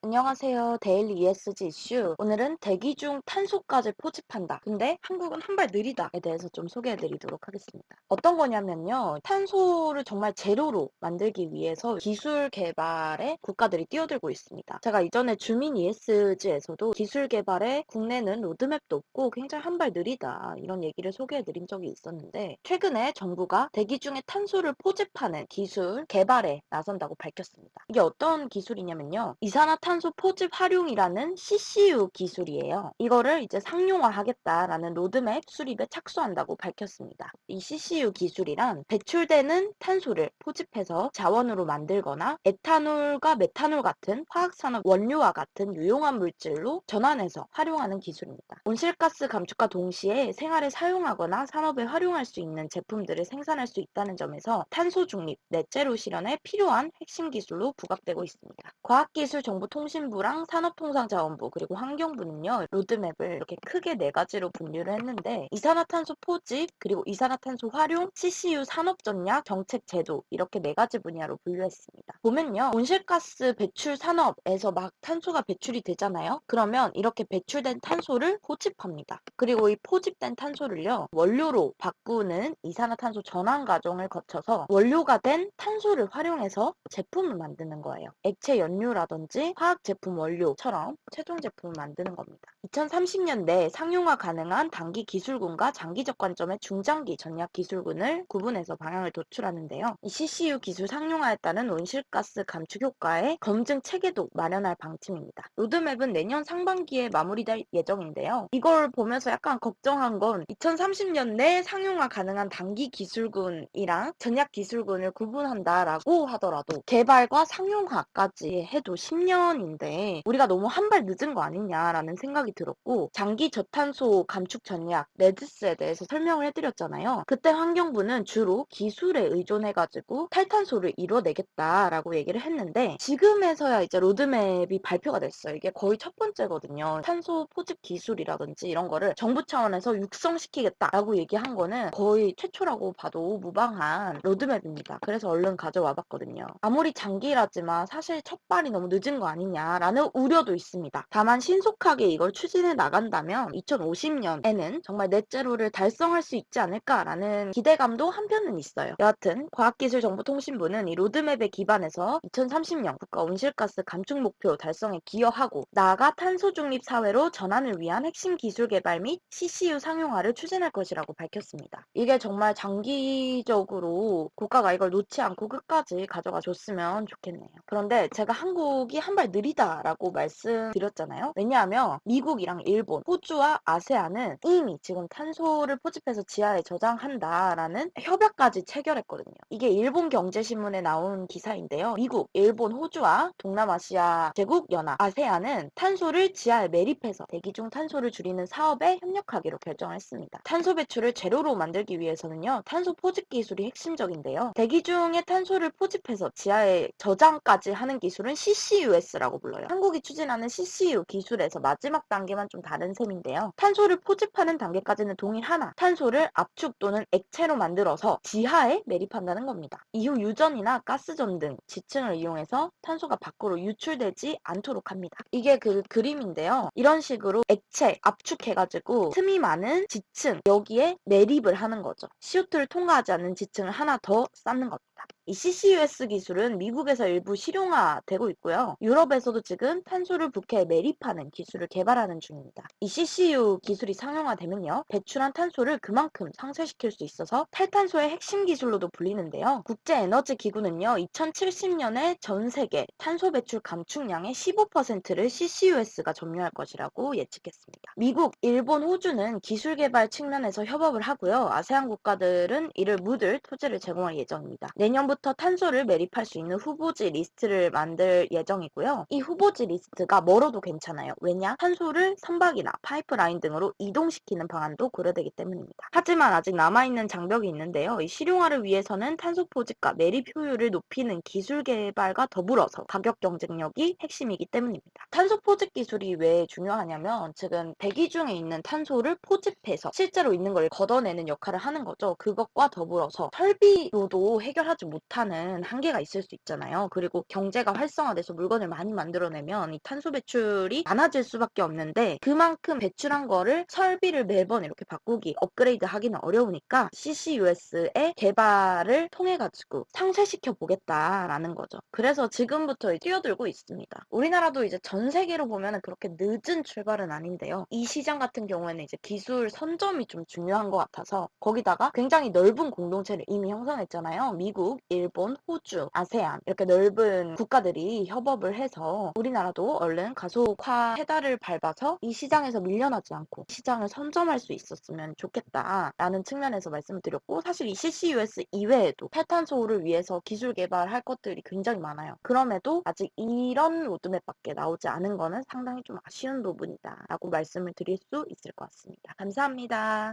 안녕하세요. 데일리 ESG 이슈. 오늘은 대기 중 탄소까지 포집한다. 근데 한국은 한 발 느리다에 대해서 좀 소개해드리도록 하겠습니다. 어떤 거냐면요. 탄소를 정말 제로로 만들기 위해서 기술 개발에 국가들이 뛰어들고 있습니다. 제가 이전에 주민 ESG에서도 기술 개발에 국내는 로드맵도 없고 굉장히 한 발 느리다. 이런 얘기를 소개해드린 적이 있었는데 최근에 정부가 대기 중에 탄소를 포집하는 기술 개발에 나선다고 밝혔습니다. 이게 어떤 기술이냐면요. 이산화탄소 포집 활용이라는 CCU 기술이에요. 이거를 이제 상용화하겠다라는 로드맵 수립에 착수한다고 밝혔습니다. 이 CCU 기술이란 배출되는 탄소를 포집해서 자원으로 만들거나 에탄올과 메탄올 같은 화학산업 원료와 같은 유용한 물질로 전환해서 활용하는 기술입니다. 온실가스 감축과 동시에 생활에 사용하거나 산업에 활용할 수 있는 제품들을 생산할 수 있다는 점에서 탄소 중립, 넷제로 실현에 필요한 핵심 기술로 부각되고 있습니다. 과학기술정보통신부랑 산업통상자원부 그리고 환경부는요. 로드맵을 이렇게 크게 네 가지로 분류를 했는데 이산화탄소 포집 그리고 이산화탄소 활용, CCU 산업전략, 정책 제도 이렇게 네 가지 분야로 분류했습니다. 보면요. 온실가스 배출 산업에서 막 탄소가 배출이 되잖아요. 그러면 이렇게 배출된 탄소를 포집합니다. 그리고 이 포집된 탄소를요. 원료로 바꾸는 이산화탄소 전환 과정을 거쳐서 원료가 된 탄소를 활용해서 제품을 만드는 거예요. 액체 연료라든지 화학 제품 원료처럼 최종 제품을 만드는 겁니다. 2030년 내 상용화 가능한 단기 기술군과 장기적 관점의 중장기 전략 기술군을 구분해서 방향을 도출하는데요. 이 CCU 기술 상용화에 따른 온실가스 감축 효과의 검증 체계도 마련할 방침입니다. 로드맵은 내년 상반기에 마무리될 예정인데요. 이걸 보면서 약간 걱정한 건 2030년 내 상용화 가능한 단기 기술군이랑 전략 기술군을 구분한다라고 하더라도 개발과 상용화까지 해도 10년인데 우리가 너무 한 발 늦은 거 아니냐라는 생각이 들었고 장기 저탄소 감축 전략 레드스에 대해서 설명을 해드렸잖아요. 그때 환경부는 주로 기술에 의존해가지고 탈탄소를 이뤄내겠다라고 얘기를 했는데 지금에서야 이제 로드맵이 발표가 됐어요. 이게 거의 첫 번째거든요. 탄소 포집 기술이라든지 이런 거를 정부 차원에서 육성시키겠다라고 얘기한 거는 거의 최초라고 봐도 무방한 로드맵입니다. 그래서 얼른 가져와 봤거든요. 아무리 장기라지만 사실 첫 발이 너무 늦은 거 아니냐라는 우려도 있습니다. 다만 신속하게 이걸 추진해 나간다면 2050년에는 정말 넷제로를 달성할 수 있지 않을까라는 기대감도 한편은 있어요. 여하튼 과학기술정보통신부는 이 로드맵에 기반해서 2030년 국가 온실가스 감축 목표 달성에 기여하고 나아가 탄소 중립 사회로 전환을 위한 핵심 기술 개발 및 CCU 상용화를 추진할 것이라고 밝혔습니다. 이게 정말 장기적으로 국가가 이걸 놓지 않고 끝까지 가져가 줬으면 좋겠네요. 그런데 제가 한국이 한 발 느리다라고 말씀드렸잖아요. 왜냐하면 미국이랑 일본, 호주와 아세안은 이미 지금 탄소를 포집해서 지하에 저장한다라는 협약까지 체결했거든요. 이게 일본 경제신문에 나온 기사인데요. 미국, 일본, 호주와 동남아시아 제국연합 아세안은 탄소를 지하에 매립해서 대기 중 탄소를 줄이는 사업에 협력하기로 결정했습니다. 탄소 배출을 제로로 만들기 위해서는요. 탄소 포집 기술이 핵심적인데요. 대기 중에 탄소를 포집해서 지하에 저장까지 하는 기술은 CCUS라고 불러요. 한국이 추진하는 CCU 기술에서 마지막 단계만 좀 다른 셈인데요. 탄소를 포집하는 단계까지는 동일하나 탄소를 압축 또는 액체로 만들어서 지하에 매립한다는 겁니다. 이후 유전이나 가스전 등 지층을 이용해서 탄소가 밖으로 유출되지 않도록 합니다. 이게 그 그림인데요. 이런 식으로 액체 압축해가지고 틈이 많은 지층 여기에 매립을 하는 거죠. CO2를 통과하지 않는 지층을 하나 더 쌓는 겁니다. 이 CCUS 기술은 미국에서 일부 실용화되고 있고요. 유럽에서도 지금 탄소를 부케에 매립하는 기술을 개발하는 중입니다. 이 CCU 기술이 상용화되면요. 배출한 탄소를 그만큼 상쇄시킬 수 있어서 탈탄소의 핵심 기술로도 불리는데요. 국제에너지기구는요. 2070년에 전 세계 탄소 배출 감축량의 15%를 CCUS가 점유할 것이라고 예측했습니다. 미국, 일본, 호주는 기술 개발 측면에서 협업을 하고요. 아세안 국가들은 이를 묻을 토지를 제공할 예정입니다. 내년부터 탄소를 매립할 수 있는 후보지 리스트를 만들 예정이고요. 이 후보지 리스트가 멀어도 괜찮아요. 왜냐? 탄소를 선박이나 파이프라인 등으로 이동시키는 방안도 고려되기 때문입니다. 하지만 아직 남아있는 장벽이 있는데요. 이 실용화를 위해서는 탄소 포집과 매립 효율을 높이는 기술 개발과 더불어서 가격 경쟁력이 핵심이기 때문입니다. 탄소 포집 기술이 왜 중요하냐면 지금 대기 중에 있는 탄소를 포집해서 실제로 있는 걸 걷어내는 역할을 하는 거죠. 그것과 더불어서 설비로도 해결하지 따라오지 못하는 한계가 있을 수 있잖아요. 그리고 경제가 활성화돼서 물건을 많이 만들어내면 이 탄소 배출이 많아질 수밖에 없는데 그만큼 배출한 거를 설비를 매번 이렇게 바꾸기, 업그레이드 하기는 어려우니까 CCUS의 개발을 통해 가지고 상쇄시켜 보겠다라는 거죠. 그래서 지금부터 뛰어들고 있습니다. 우리나라도 이제 전 세계로 보면 그렇게 늦은 출발은 아닌데요. 이 시장 같은 경우에는 이제 기술 선점이 좀 중요한 것 같아서 거기다가 굉장히 넓은 공동체를 이미 형성했잖아요. 미국, 일본, 호주, 아세안 이렇게 넓은 국가들이 협업을 해서 우리나라도 얼른 가속화 페달을 밟아서 이 시장에서 밀려나지 않고 시장을 선점할 수 있었으면 좋겠다라는 측면에서 말씀을 드렸고 사실 이 CCUS 이외에도 탈탄소를 위해서 기술 개발할 것들이 굉장히 많아요. 그럼에도 아직 이런 로드맵밖에 나오지 않은 거는 상당히 좀 아쉬운 부분이다 라고 말씀을 드릴 수 있을 것 같습니다. 감사합니다.